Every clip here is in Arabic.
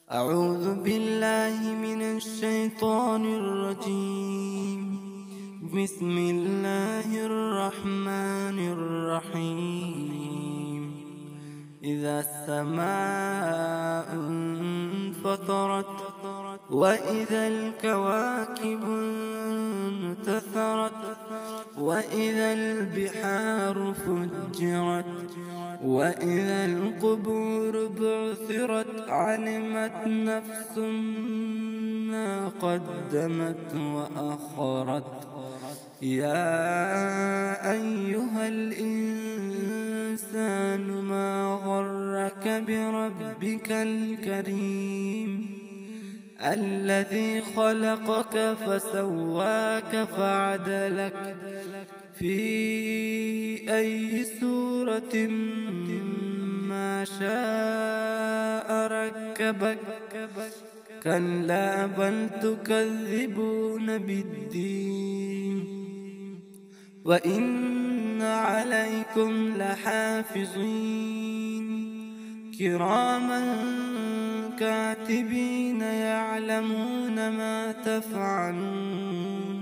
أعوذ بالله من الشيطان الرجيم. بسم الله الرحمن الرحيم. إذا السماء انفطرت وإذا الكواكب انتثرت وإذا البحار فجرت وإذا القبور بعثرت علمت نفس ما قدمت وأخرت. يا أيها الإنسان ما غرك بربك الكريم الذي خلقك فسواك فعدلك في أي سورة ما شاء ركبك. كلا بل تكذبون بالدين وإن عليكم لحافظين كراما كاتبين يعلمون ما تفعلون.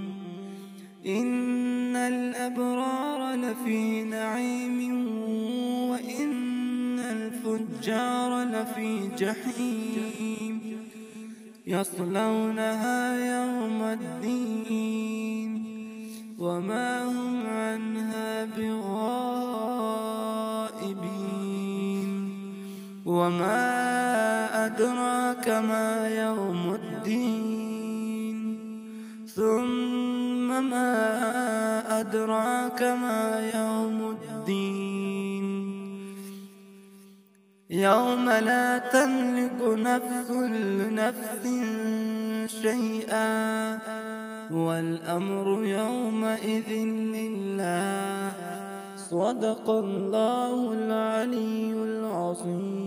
إن الأبرار لفي نعيم وإن الفجار لفي جحيم يصلونها يوم الدين وما هم عنها بغائبين. وما أدراك ما يوم الدين ثم ما أدراك ما يوم الدين. يوم لا تملك نفس لنفس شيئا والأمر يومئذ لله. صدق الله العلي العظيم.